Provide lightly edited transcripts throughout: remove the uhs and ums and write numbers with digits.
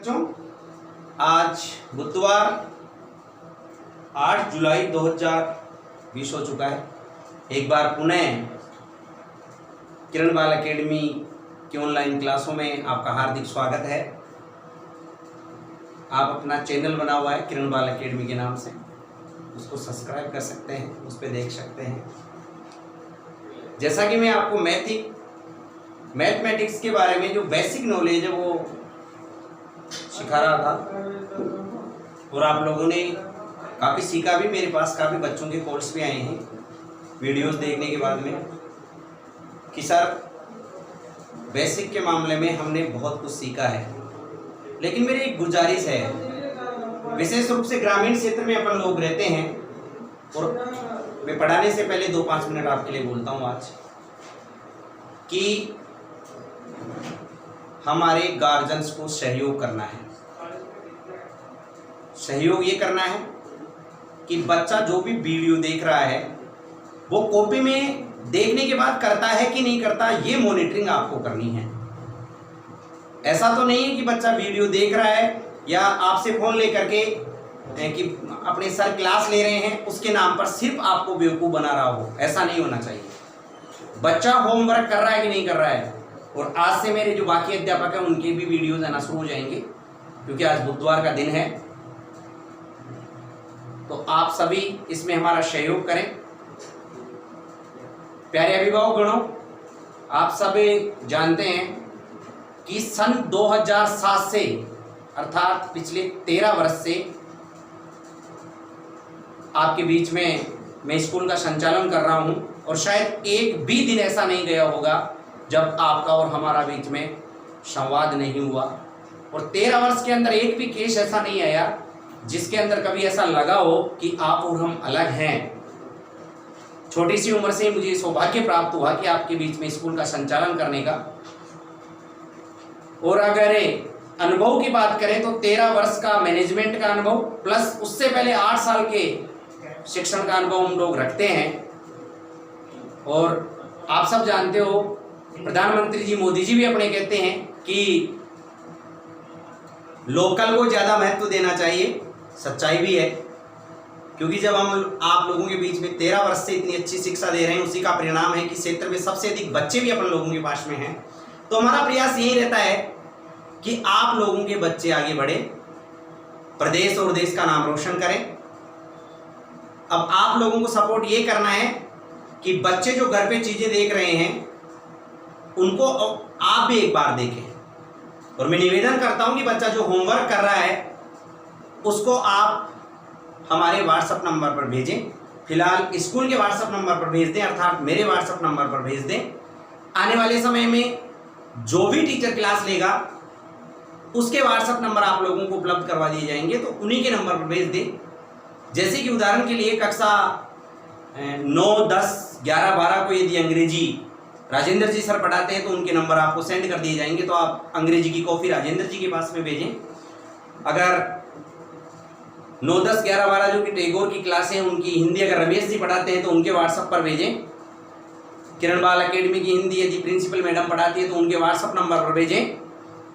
बच्चों, आज बुधवार 8 जुलाई 2020 हो चुका है। एक बार पुनः किरण बाल अकेडमी की ऑनलाइन क्लासों में आपका हार्दिक स्वागत है। आप अपना चैनल बना हुआ है किरण बाल अकेडमी के नाम से, उसको सब्सक्राइब कर सकते हैं, उस पर देख सकते हैं। जैसा कि मैं आपको मैथमेटिक्स के बारे में जो बेसिक नॉलेज है वो सिखा रहा था और आप लोगों ने काफ़ी सीखा भी। मेरे पास काफ़ी बच्चों के कॉल्स भी आए हैं वीडियोस देखने के बाद में कि सर बेसिक के मामले में हमने बहुत कुछ सीखा है, लेकिन मेरी एक गुजारिश है, विशेष रूप से ग्रामीण क्षेत्र में अपन लोग रहते हैं। और मैं पढ़ाने से पहले 2-5 मिनट आपके लिए बोलता हूँ आज कि हमारे गार्जियंस को सहयोग करना है। सहयोग ये करना है कि बच्चा जो भी वीडियो देख रहा है वो कॉपी में देखने के बाद करता है कि नहीं करता, ये मॉनिटरिंग आपको करनी है। ऐसा तो नहीं है कि बच्चा वीडियो देख रहा है या आपसे फोन लेकर के कि अपने सर क्लास ले रहे हैं उसके नाम पर सिर्फ आपको बेवकूफ़ बना रहा हो। ऐसा नहीं होना चाहिए। बच्चा होमवर्क कर रहा है कि नहीं कर रहा है। और आज से मेरे जो बाकी अध्यापक हैं उनके भी वीडियोज आना शुरू हो जाएंगे, क्योंकि आज बुधवार का दिन है। तो आप सभी इसमें हमारा सहयोग करें। प्यारे अभिभावक गणों, आप सभी जानते हैं कि सन 2007 से अर्थात पिछले 13 वर्ष से आपके बीच में मैं स्कूल का संचालन कर रहा हूं और शायद एक भी दिन ऐसा नहीं गया होगा जब आपका और हमारा बीच में संवाद नहीं हुआ। और 13 वर्ष के अंदर एक भी केस ऐसा नहीं आया जिसके अंदर कभी ऐसा लगा हो कि आप और हम अलग हैं। छोटी सी उम्र से मुझे सौभाग्य प्राप्त हुआ कि आपके बीच में स्कूल का संचालन करने का। और अगर अनुभव की बात करें तो 13 वर्ष का मैनेजमेंट का अनुभव प्लस उससे पहले 8 साल के शिक्षण का अनुभव हम लोग रखते हैं। और आप सब जानते हो प्रधानमंत्री जी मोदी जी भी अपने कहते हैं कि लोकल को ज़्यादा महत्व देना चाहिए। सच्चाई भी है, क्योंकि जब हम आप लोगों के बीच में 13 वर्ष से इतनी अच्छी शिक्षा दे रहे हैं, उसी का परिणाम है कि क्षेत्र में सबसे अधिक बच्चे भी अपन लोगों के पास में हैं। तो हमारा प्रयास यही रहता है कि आप लोगों के बच्चे आगे बढ़े, प्रदेश और देश का नाम रोशन करें। अब आप लोगों को सपोर्ट ये करना है कि बच्चे जो घर पे चीज़ें देख रहे हैं उनको आप भी एक बार देखें। और मैं निवेदन करता हूं कि बच्चा जो होमवर्क कर रहा है उसको आप हमारे व्हाट्सएप नंबर पर भेजें। फिलहाल स्कूल के व्हाट्सएप नंबर पर भेज दें, अर्थात मेरे व्हाट्सएप नंबर पर भेज दें। आने वाले समय में जो भी टीचर क्लास लेगा उसके व्हाट्सएप नंबर आप लोगों को उपलब्ध करवा दिए जाएंगे, तो उन्हीं के नंबर पर भेज दें। जैसे कि उदाहरण के लिए कक्षा 9, 10, 11, 12 को यदि अंग्रेजी राजेंद्र जी सर पढ़ाते हैं तो उनके नंबर आपको सेंड कर दिए जाएंगे, तो आप अंग्रेजी की कॉपी राजेंद्र जी के पास में भेजें। अगर 9, 10, 11, 12 जो कि टैगोर की क्लासें उनकी हिंदी अगर रमेश जी पढ़ाते हैं तो उनके व्हाट्सएप पर भेजें। किरण बाल अकेडमी की हिंदी यदि प्रिंसिपल मैडम पढ़ाती है तो उनके व्हाट्सएप नंबर पर भेजें।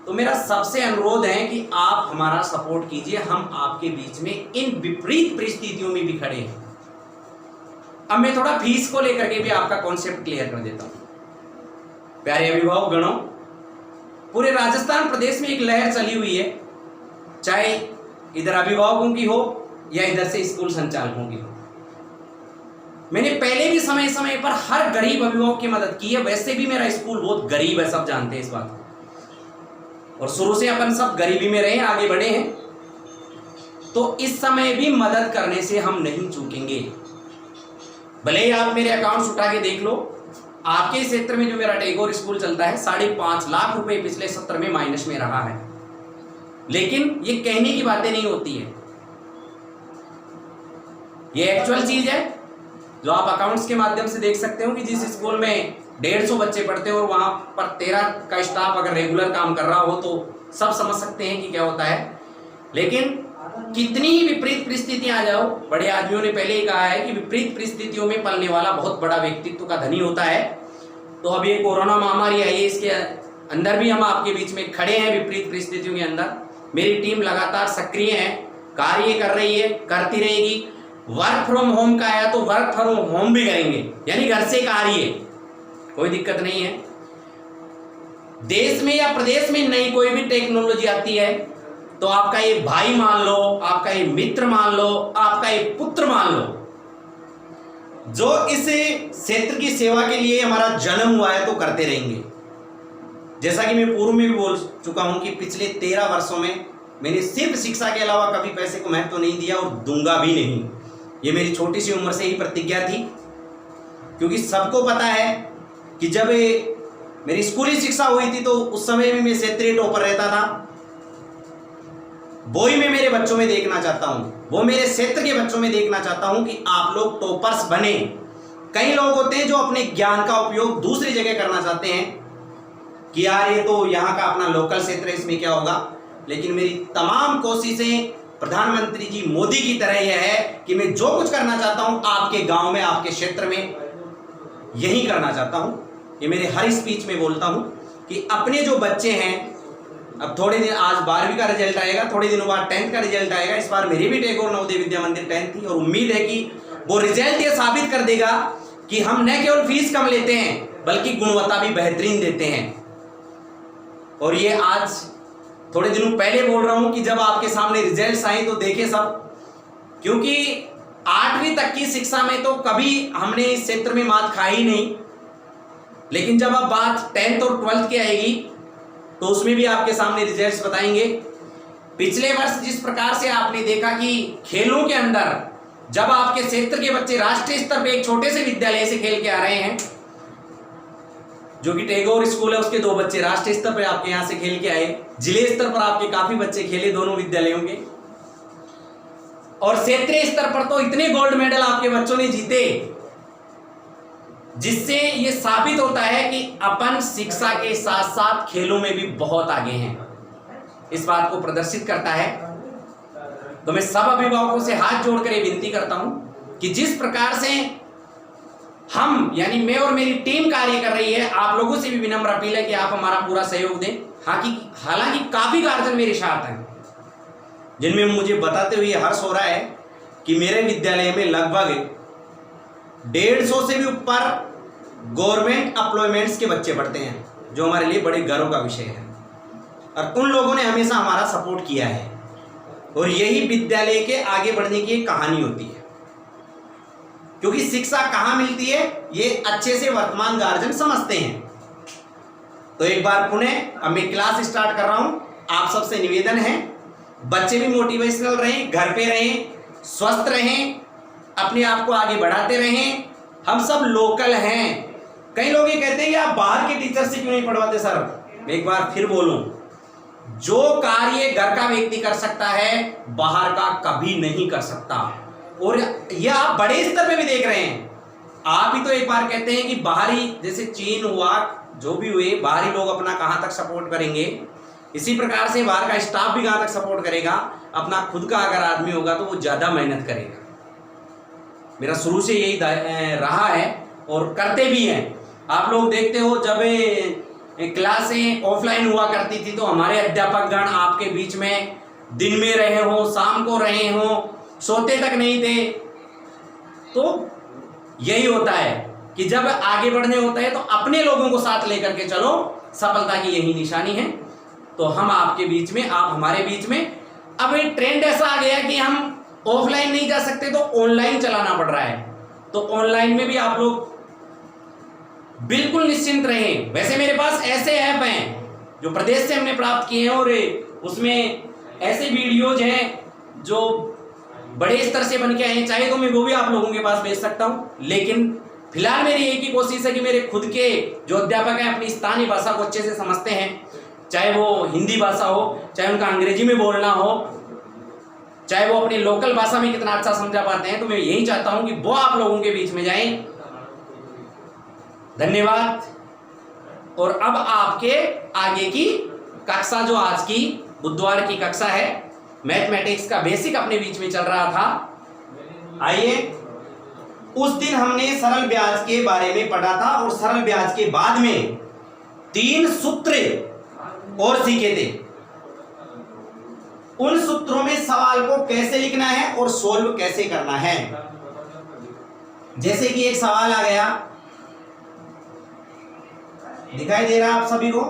तो मेरा सबसे अनुरोध है कि आप हमारा सपोर्ट कीजिए। हम आपके बीच में इन विपरीत परिस्थितियों में भी खड़े हैं। अब मैं थोड़ा फीस को लेकर के भी आपका कॉन्सेप्ट क्लियर कर देता हूं। प्यारे अभिभावक गणों, पूरे राजस्थान प्रदेश में एक लहर चली हुई है, चाहे इधर अभिभावकों की हो या इधर से स्कूल संचालकों की हो। मैंने पहले भी समय समय पर हर गरीब अभिभावक की मदद की है। वैसे भी मेरा स्कूल बहुत गरीब है, सब जानते हैं इस बात को, और शुरू से अपन सब गरीबी में रहे, आगे बढ़े हैं। तो इस समय भी मदद करने से हम नहीं चूकेंगे। भले ही आप मेरे अकाउंट्स उठा के देख लो, आपके क्षेत्र में जो मेरा टैगोर स्कूल चलता है 5.5 लाख रुपए पिछले सत्र में माइनस में रहा है। लेकिन ये कहने की बातें नहीं होती है, ये एक्चुअल चीज है जो आप अकाउंट्स के माध्यम से देख सकते हो कि जिस स्कूल में 150 बच्चे पढ़ते हैं और वहां पर 13 का स्टाफ अगर रेगुलर काम कर रहा हो तो सब समझ सकते हैं कि क्या होता है। लेकिन कितनी ही विपरीत परिस्थितियां आ जाओ, बड़े आदमियों ने पहले ही कहा है कि विपरीत परिस्थितियों में पलने वाला बहुत बड़ा व्यक्तित्व का धनी होता है। तो अब ये कोरोना महामारी आई है, इसके अंदर भी हम आपके बीच में खड़े हैं विपरीत परिस्थितियों के अंदर। मेरी टीम लगातार सक्रिय है, कार्य कर रही है, करती रहेगी। वर्क फ्रॉम होम का आया तो वर्क फ्रॉम होम भी करेंगे, यानी घर से कार्य, कोई दिक्कत नहीं है। देश में या प्रदेश में नई कोई भी टेक्नोलॉजी आती है तो आपका ये भाई मान लो, आपका ये मित्र मान लो, आपका ये पुत्र मान लो, जो इस क्षेत्र की सेवा के लिए हमारा जन्म हुआ है तो करते रहेंगे। जैसा कि मैं पूर्व में भी बोल चुका हूं कि पिछले 13 वर्षों में मैंने सिर्फ शिक्षा के अलावा कभी पैसे को महत्व नहीं दिया और दूंगा भी नहीं। ये मेरी छोटी सी उम्र से ही प्रतिज्ञा थी, क्योंकि सबको पता है कि जब मेरी स्कूली शिक्षा हुई थी तो उस समय भी मैं क्षेत्रीय टॉपर रहता था। वो ही मैं मेरे बच्चों में देखना चाहता हूं, वो मेरे क्षेत्र के बच्चों में देखना चाहता हूं कि आप लोग टॉपर्स बने। कई लोग होते हैं जो अपने ज्ञान का उपयोग दूसरी जगह करना चाहते हैं कि यार ये तो यहाँ का अपना लोकल क्षेत्र है, इसमें क्या होगा। लेकिन मेरी तमाम कोशिशें प्रधानमंत्री जी मोदी की तरह यह है कि मैं जो कुछ करना चाहता हूं आपके गांव में, आपके क्षेत्र में यही करना चाहता हूं। ये मेरे हर स्पीच में बोलता हूं कि अपने जो बच्चे हैं, अब थोड़े दिन, आज 12वीं का रिजल्ट आएगा, थोड़े दिनों बाद 10th का रिजल्ट आएगा। इस बार मेरी भी टैगोर नवोदय विद्या मंदिर 10th थी और उम्मीद है कि वो रिजल्ट ये साबित कर देगा कि हम न केवल फीस कम लेते हैं बल्कि गुणवत्ता भी बेहतरीन देते हैं। और ये आज थोड़े दिनों पहले बोल रहा हूं कि जब आपके सामने रिजल्ट्स आए तो देखे सब, क्योंकि 8वीं तक की शिक्षा में तो कभी हमने इस क्षेत्र में मात खाई ही नहीं, लेकिन जब अब बात 10th और 12th की आएगी तो उसमें भी आपके सामने रिजल्ट्स बताएंगे। पिछले वर्ष जिस प्रकार से आपने देखा कि खेलों के अंदर जब आपके क्षेत्र के बच्चे राष्ट्रीय स्तर पे एक छोटे से विद्यालय से खेल के आ रहे हैं, जो कि टैगोर स्कूल है, उसके 2 बच्चे राष्ट्रीय स्तर पर आपके यहां से खेल के आए, जिले स्तर पर आपके काफी बच्चे खेले दोनों विद्यालयों के, और क्षेत्रीय स्तर पर तो इतने गोल्ड मेडल आपके बच्चों ने जीते, जिससे ये साबित होता है कि अपन शिक्षा के साथ साथ खेलों में भी बहुत आगे हैं। इस बात को प्रदर्शित करता है। तो मैं सब अभिभावकों से हाथ जोड़कर ये विनती करता हूं कि जिस प्रकार से हम, यानी मैं और मेरी टीम कार्य कर रही है, आप लोगों से भी विनम्र अपील है कि आप हमारा पूरा सहयोग दें। हालांकि काफी गार्जियन मेरे साथ हैं, जिनमें मुझे बताते हुए हर्ष हो रहा है कि मेरे विद्यालय में लगभग 150 से भी ऊपर गवर्नमेंट एम्प्लॉयमेंट्स के बच्चे पढ़ते हैं, जो हमारे लिए बड़े गर्व का विषय है। और उन लोगों ने हमेशा हमारा सपोर्ट किया है, और यही विद्यालय के आगे बढ़ने की एक कहानी होती है। क्योंकि शिक्षा कहाँ मिलती है ये अच्छे से वर्तमान गार्जियन समझते हैं। तो एक बार पुनः अब मैं क्लास स्टार्ट कर रहा हूं। आप सबसे निवेदन है, बच्चे भी मोटिवेशनल रहें, घर पे रहें, स्वस्थ रहें, अपने आप को आगे बढ़ाते रहें। हम सब लोकल हैं। कई लोग ये कहते हैं कि आप बाहर के टीचर से क्यों नहीं पढ़वाते सर। मैं एक बार फिर बोलूं, जो कार्य घर का व्यक्ति कर सकता है बाहर का कभी नहीं कर सकता। और ये आप बड़े स्तर पे भी देख रहे हैं। आप ही तो एक बार कहते हैं कि बाहरी, जैसे चीन हुआ, जो भी हुए, बाहरी लोग अपना कहां तक सपोर्ट करेंगे, इसी प्रकार से बाहर का स्टाफ भी कहां तक सपोर्ट करेगा। अपना खुद का अगर आदमी होगा तो वो ज्यादा मेहनत करेगा। मेरा शुरू से यही रहा है और करते भी हैं। आप लोग देखते हो, जब क्लासें ऑफलाइन हुआ करती थी तो हमारे अध्यापकगण आपके बीच में दिन में रहे हो, शाम को रहे हो, सोते तक नहीं थे। तो यही होता है कि जब आगे बढ़ने होता है तो अपने लोगों को साथ लेकर के चलो, सफलता की यही निशानी है। तो हम आपके बीच में, आप हमारे बीच में। अब एक ट्रेंड ऐसा आ गया कि हम ऑफलाइन नहीं जा सकते तो ऑनलाइन चलाना पड़ रहा है। तो ऑनलाइन में भी आप लोग बिल्कुल निश्चिंत रहें। वैसे मेरे पास ऐसे ऐप हैं जो प्रदेश से हमने प्राप्त किए हैं, और उसमें ऐसे वीडियोज हैं जो बड़े स्तर से बन के आए हैं। चाहे तो मैं वो भी आप लोगों के पास भेज सकता हूं, लेकिन फिलहाल मेरी एक ही कोशिश है कि मेरे खुद के जो अध्यापक हैं अपनी स्थानीय भाषा को अच्छे से समझते हैं, चाहे वो हिंदी भाषा हो, चाहे उनका अंग्रेजी में बोलना हो, चाहे वो अपनी लोकल भाषा में कितना अच्छा समझा पाते हैं। तो मैं यही चाहता हूं कि वो आप लोगों के बीच में जाएं। धन्यवाद। और अब आपके आगे की कक्षा, जो आज की बुधवार की कक्षा है, मैथमेटिक्स का बेसिक अपने बीच में चल रहा था। आइए, उस दिन हमने सरल ब्याज के बारे में पढ़ा था और सरल ब्याज के बाद में 3 सूत्र और सीखे थे। उन सूत्रों में सवाल को कैसे लिखना है और सोल्व कैसे करना है। जैसे कि एक सवाल आ गया, दिखाई दे रहा है आप सभी को?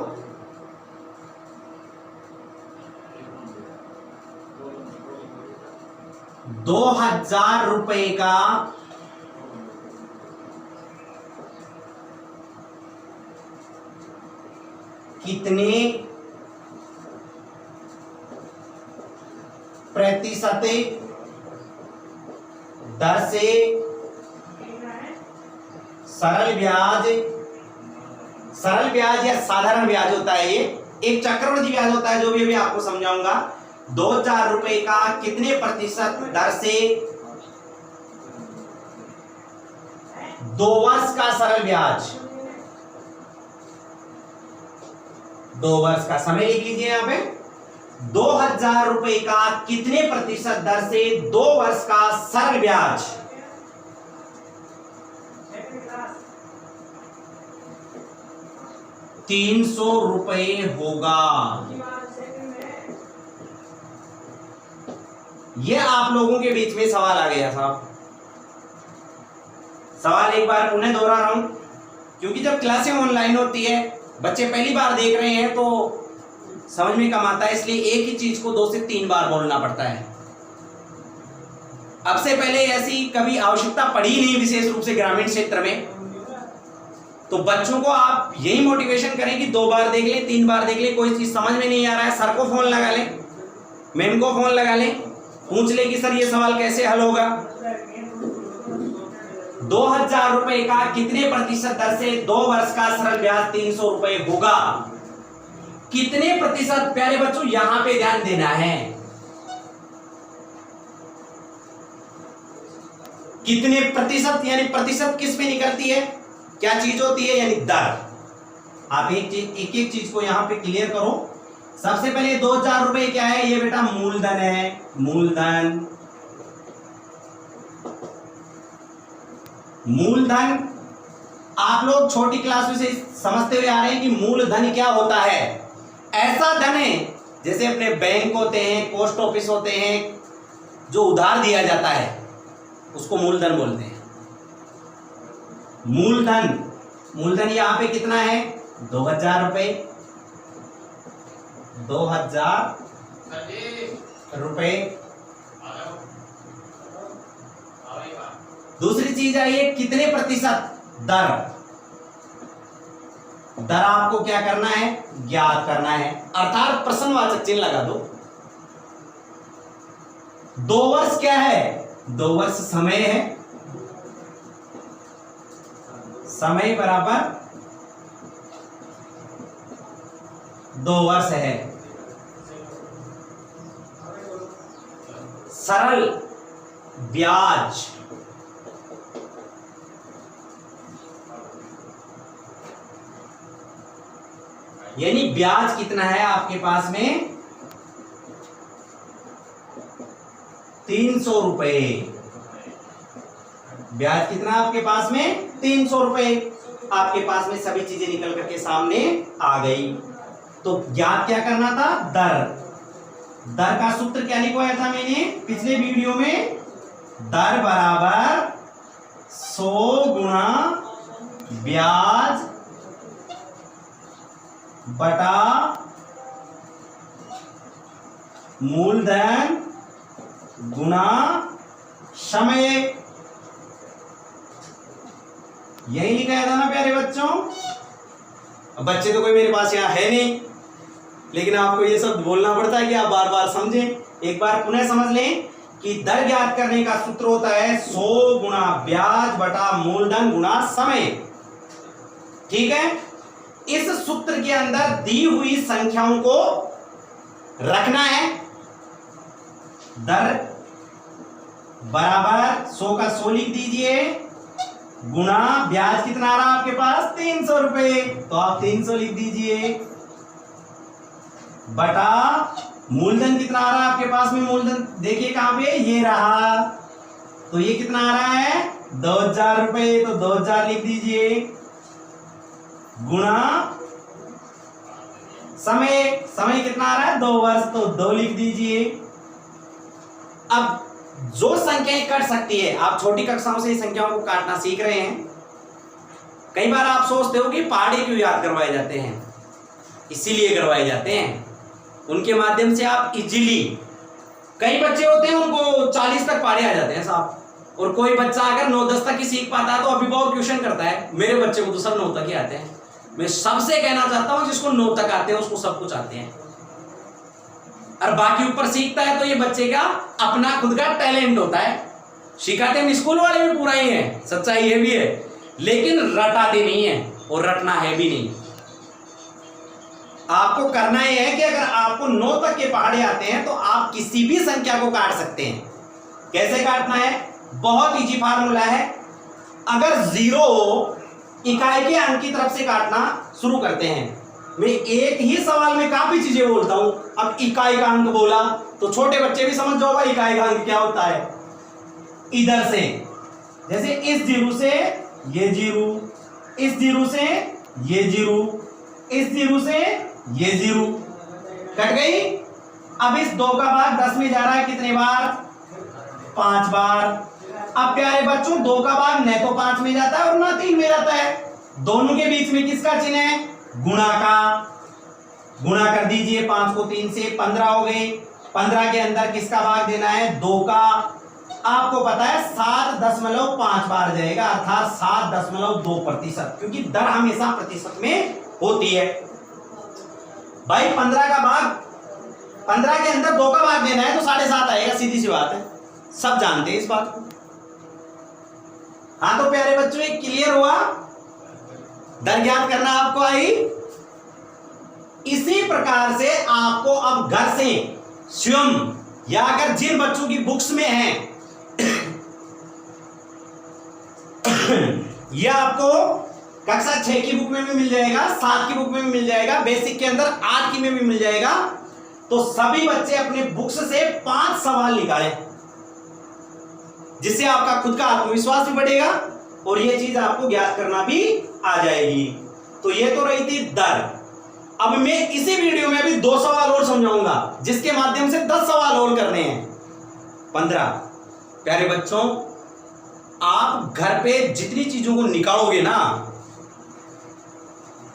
₹2000 का कितने प्रतिशत दर से सरल ब्याज या साधारण ब्याज होता है, ये एक चक्रवृद्धि ब्याज होता है, जो भी अभी आपको समझाऊंगा। ₹2000 का कितने प्रतिशत दर से 2 वर्ष का सरल ब्याज, 2 वर्ष का समय लिख लीजिए यहां पे। ₹2000 का कितने प्रतिशत दर से 2 वर्ष का सरल ब्याज, ₹300 होगा। यह आप लोगों के बीच में सवाल आ गया साहब। सवाल एक बार पुनः दोहरा रहा हूं, क्योंकि जब क्लासें ऑनलाइन होती है, बच्चे पहली बार देख रहे हैं तो समझ में कम आता है, इसलिए एक ही चीज को 2 से 3 बार बोलना पड़ता है। अब से पहले ऐसी कभी आवश्यकता पड़ी नहीं, विशेष रूप से ग्रामीण क्षेत्र में। तो बच्चों को आप यही मोटिवेशन करें कि 2 बार देख ले, 3 बार देख ले, कोई चीज समझ में नहीं आ रहा है, सर को फोन लगा ले, मैम को फोन लगा ले, पूछ ले कि सर ये सवाल कैसे हल होगा। ₹2000 का कितने प्रतिशत दर से 2 वर्ष का सरल ब्याज ₹300 होगा। कितने प्रतिशत, प्यारे बच्चों यहां पे ध्यान देना है। कितने प्रतिशत, यानी प्रतिशत किस में निकलती है, क्या चीज होती है, यानी दर। आप एक चीज को यहां पे क्लियर करो। सबसे पहले ₹2000 क्या है, ये बेटा मूलधन है, मूलधन। मूलधन आप लोग छोटी क्लास में से समझते हुए आ रहे हैं कि मूलधन क्या होता है। ऐसा धन है जैसे अपने बैंक होते हैं, पोस्ट ऑफिस होते हैं, जो उधार दिया जाता है उसको मूलधन बोलते हैं। मूलधन यहां पे कितना है, ₹2000। ₹2000। दूसरी चीज आई है कितने प्रतिशत दर। दर आपको क्या करना है, ज्ञात करना है, अर्थात प्रश्नवाचक चिन्ह लगा दो। 2 वर्ष क्या है, 2 वर्ष समय है, समय बराबर 2 वर्ष है। सरल ब्याज यानी ब्याज कितना है आपके पास में, ₹300। ब्याज कितना आपके पास में, ₹300। आपके पास में सभी चीजें निकल करके सामने आ गई। तो ज्ञात क्या करना था, दर। दर का सूत्र क्या लिखवाया था मैंने पिछले वीडियो में, दर बराबर 100 गुणा ब्याज बटा मूलधन गुणा समय। यही लिखा था ना प्यारे बच्चों। अब बच्चे तो कोई मेरे पास यहाँ है नहीं, लेकिन आपको ये सब बोलना पड़ता है कि आप बार बार समझें। एक बार पुनः समझ लें कि दर ज्ञात करने का सूत्र होता है 100 गुणा ब्याज बटा मूलधन गुणा समय। ठीक है, इस सूत्र के अंदर दी हुई संख्याओं को रखना है। दर बराबर 100 का 100 लिख दीजिए, गुणा ब्याज कितना आ रहा है आपके पास, ₹300, तो आप 300 लिख दीजिए, बटा मूलधन कितना आ रहा है आपके पास में, मूलधन देखिए कहां पे, ये रहा, तो ये कितना आ रहा है, ₹2000, तो 2000 लिख दीजिए, गुणा समय कितना आ रहा है 2 वर्ष, तो 2 लिख दीजिए। अब जो संख्याएं कट सकती है, आप छोटी कक्षाओं से संख्याओं को काटना सीख रहे हैं। कई बार आप सोचते हो कि पहाड़े क्यों याद करवाए जाते हैं, इसीलिए करवाए जाते हैं, उनके माध्यम से आप इजीली, कई बच्चे होते हैं उनको 40 तक पहाड़े आ जाते हैं साहब, और कोई बच्चा अगर 9-10 तक ही सीख पाता है तो अभिभावक ट्यूशन करता है, मेरे बच्चे को तो सब 9 तक ही आते हैं। मैं सबसे कहना चाहता हूं जिसको 9 तक आते हैं उसको सब कुछ आते हैं, और बाकी ऊपर सीखता है तो ये बच्चे का अपना खुद का टैलेंट होता है। सिखाते हम स्कूल वाले भी पूरा ही है, सच्चाई ये भी है, लेकिन रटाते नहीं है और रटना है भी नहीं। आपको करना यह है कि अगर आपको 9 तक के पहाड़े आते हैं तो आप किसी भी संख्या को काट सकते हैं। कैसे काटना है, बहुत इजी फार्मूला है। अगर 0 हो, इकाई के अंक की तरफ से काटना शुरू करते हैं। मैं एक ही सवाल में काफी चीजें बोलता हूं। अब इकाई का अंक बोला तो छोटे बच्चे भी समझ जाओगा इकाई का अंक क्या होता है। इधर से जैसे इस 0 से ये 0, इस 0 से ये 0, इस 0 से ये 0 कट गई। अब इस 2 का भाग 10 में जा रहा है कितने बार, 5 बार। अब प्यारे बच्चों 2 का भाग न तो 5 में जाता है और ना 3 में जाता है, दोनों के बीच में किसका चिन्ह है, गुणा का। गुणा कर दीजिए, 5 को 3 से 15 हो गए। 15 के अंदर किसका भाग देना है, 2 का। आपको पता है 7.5 बार जाएगा, अर्थात 7.2%, क्योंकि दर हमेशा प्रतिशत में होती है। भाई 15 का भाग, 15 के अंदर 2 का भाग देना है तो 7.5 आएगा, सीधी सी बात है, सब जानते हैं इस बात को। हाँ तो प्यारे बच्चों ये क्लियर हुआ, दर ज्ञात करना आपको आई। इसी प्रकार से आपको अब घर से स्वयं, या अगर जिन बच्चों की बुक्स में है यह आपको कक्षा 6 की बुक में भी मिल जाएगा, 7 की बुक में भी मिल जाएगा, बेसिक के अंदर 8 की में भी मिल जाएगा। तो सभी बच्चे अपने बुक्स से 5 सवाल निकालें, जिससे आपका खुद का आत्मविश्वास भी बढ़ेगा और यह चीज आपको ज्ञात करना भी आ जाएगी। तो ये तो रही थी दर। अब मैं इसी वीडियो में अभी 2 सवाल और समझाऊंगा, जिसके माध्यम से 10 सवाल और करने हैं, 15। प्यारे बच्चों आप घर पे जितनी चीजों को निकालोगे ना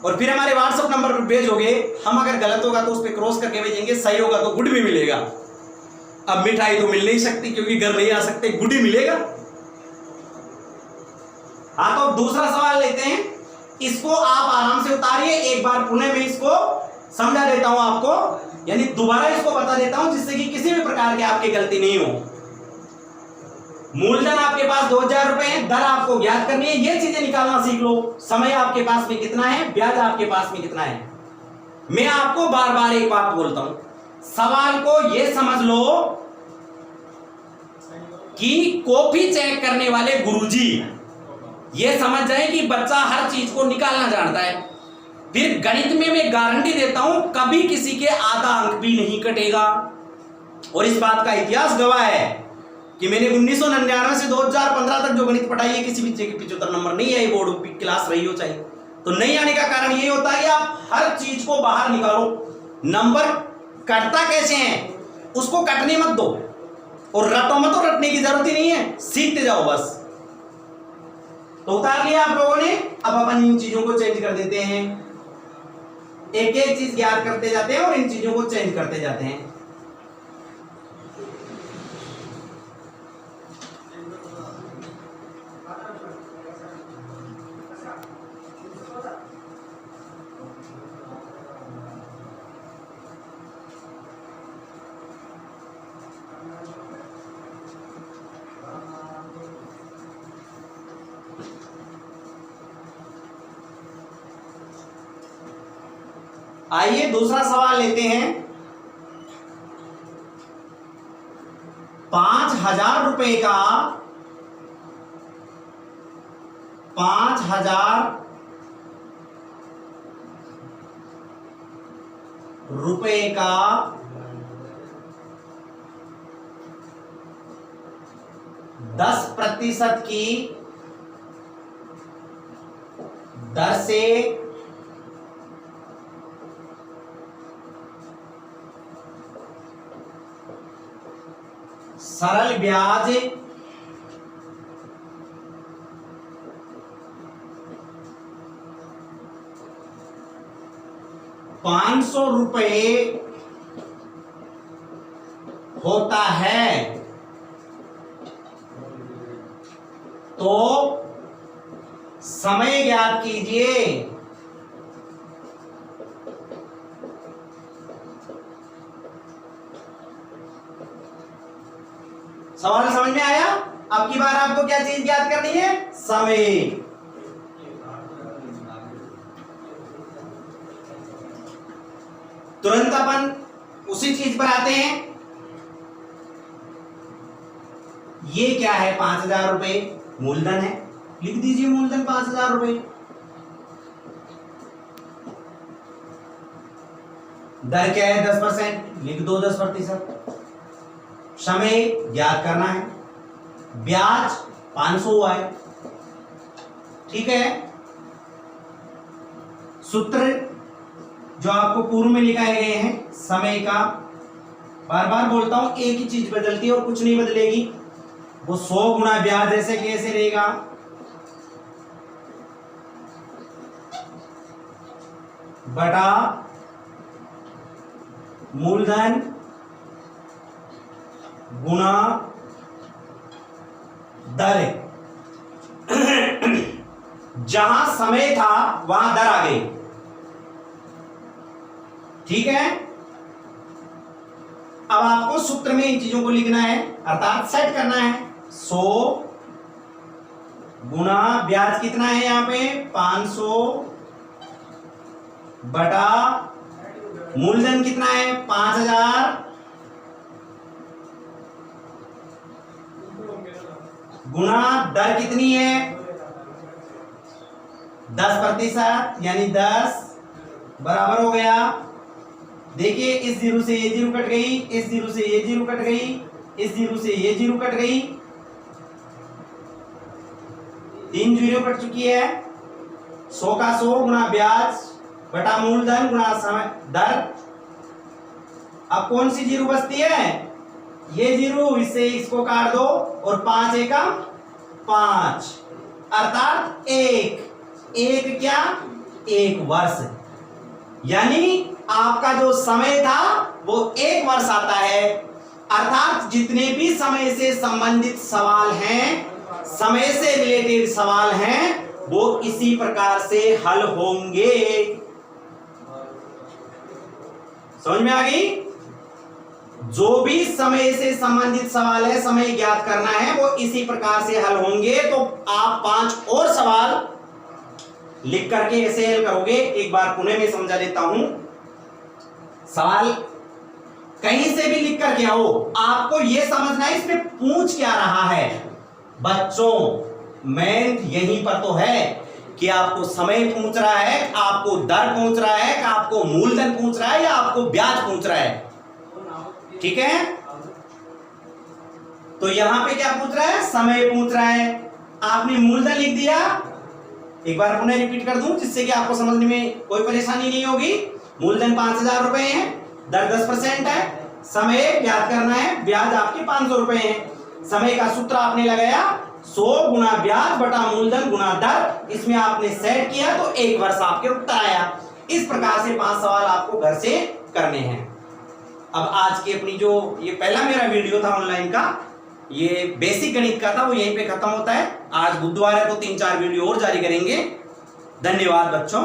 और फिर हमारे व्हाट्सएप नंबर पर भेजोगे, हम अगर गलत होगा तो उस पर क्रॉस करके भेजेंगे, सही होगा तो गुड भी मिलेगा। अब मिठाई तो मिल नहीं सकती क्योंकि घर नहीं आ सकते, गुड ही मिलेगा। हाँ तो दूसरा सवाल लेते हैं, इसको आप आराम से उतारिए। एक बार पुनः मैं इसको समझा देता हूं आपको, यानी दोबारा इसको बता देता हूं, जिससे कि किसी भी प्रकार की आपकी गलती नहीं हो। मूलधन आपके पास 2000 रुपए है, दर आपको ज्ञात करनी है, ये चीजें निकालना सीख लो। समय आपके पास में कितना है, ब्याज आपके पास में कितना है। मैं आपको बार बार एक बात बोलता हूं, सवाल को यह समझ लो कि कॉपी चेक करने वाले गुरुजी ये समझ जाए कि बच्चा हर चीज को निकालना जानता है। फिर गणित में मैं गारंटी देता हूं कभी किसी के आधा अंक भी नहीं कटेगा, और इस बात का इतिहास गवाह है कि मैंने 1999 से 2015 तक जो गणित पढ़ाई है, किसी बच्चे के 75 नंबर नहीं आई, बोर्ड की क्लास रही हो चाहे। तो नहीं आने का कारण ये होता है कि आप हर चीज को बाहर निकालो। नंबर कटता कैसे है उसको कटने मत दो, और रटो मत, तो रटने की जरूरत ही नहीं है, सीखते जाओ बस। तो उतार लिया आप लोगों ने। अब अपन इन चीजों को चेंज कर देते हैं, एक एक चीज ज्ञात करते जाते हैं और इन चीजों को चेंज करते जाते हैं। आइए दूसरा सवाल लेते हैं। 5,000 रुपए का 5,000 रुपए का 10% की दर से सरल ब्याज 500 रुपए होता है तो समय ज्ञात कीजिए। सवाल समझ में आया? अब की बार आपको क्या चीज ज्ञात करनी है? समय। तुरंत अपन उसी चीज पर आते हैं। ये क्या है? 5000 रुपए मूलधन है, लिख दीजिए मूलधन 5000 रुपए। दर क्या है? 10%, लिख दो 10%। समय ज्ञात करना है, ब्याज 500 हुआ है, ठीक है। सूत्र जो आपको पूर्व में लिखाए गए हैं समय का, बार बार बोलता हूं, एक ही चीज बदलती है और कुछ नहीं बदलेगी। वो 100 गुना ब्याज ऐसे कैसे रहेगा? बटा मूलधन गुना दर। जहां समय था वहां दर आ गई, ठीक है। अब आपको सूत्र में इन चीजों को लिखना है, अर्थात सेट करना है। 100 गुना ब्याज कितना है यहां पे? 500 बटा मूलधन कितना है? 5000 गुना दर कितनी है? 10%, यानी 10 बराबर हो गया। देखिए इस जीरो से ये जीरो कट गई, इस जीरो से ये जीरो कट गई, इस जीरो से ये जीरो कट गई, 3 जीरो कट चुकी है। 100 का 100 गुना ब्याज बटा मूलधन गुना समय दर। अब कौन सी जीरो बचती है? ये जीरो, इससे इसको काट दो और 5 एकम 5, अर्थात एक क्या? 1 वर्ष। यानी आपका जो समय था वो 1 वर्ष आता है। अर्थात जितने भी समय से संबंधित सवाल हैं, समय से रिलेटेड सवाल हैं, वो इसी प्रकार से हल होंगे। समझ में आ गई? जो भी समय से संबंधित सवाल है, समय ज्ञात करना है, वो इसी प्रकार से हल होंगे। तो आप 5 और सवाल लिख करके ऐसे हल करोगे। एक बार पुनः में समझा देता हूं। सवाल कहीं से भी लिख करके आओ, आपको यह समझना है इसमें पूछ क्या रहा है। बच्चों मेन यहीं पर तो है कि आपको समय पूछ रहा है, आपको दर पूछ रहा है, कि आपको मूलधन पूछ रहा है या आपको ब्याज पूछ रहा है, ठीक है। तो यहां पे क्या पूछ रहा है? समय पूछ रहा है। आपने मूलधन लिख दिया। एक बार पुनः रिपीट कर दूं जिससे कि आपको समझने में कोई परेशानी नहीं होगी। मूलधन 5000 रुपए है, दर 10% है, समय ज्ञात करना है, ब्याज आपके 500 रुपए है। समय का सूत्र आपने लगाया 100 गुना ब्याज बटा मूलधन गुना दर। इसमें आपने सेट किया तो 1 वर्ष आपके उत्तर आया। इस प्रकार से 5 सवाल आपको घर से करने हैं। अब आज की अपनी जो ये पहला मेरा वीडियो था ऑनलाइन का, ये बेसिक गणित का था, वो यहीं पे खत्म होता है। आज बुधवार है तो 3-4 वीडियो और जारी करेंगे। धन्यवाद बच्चों।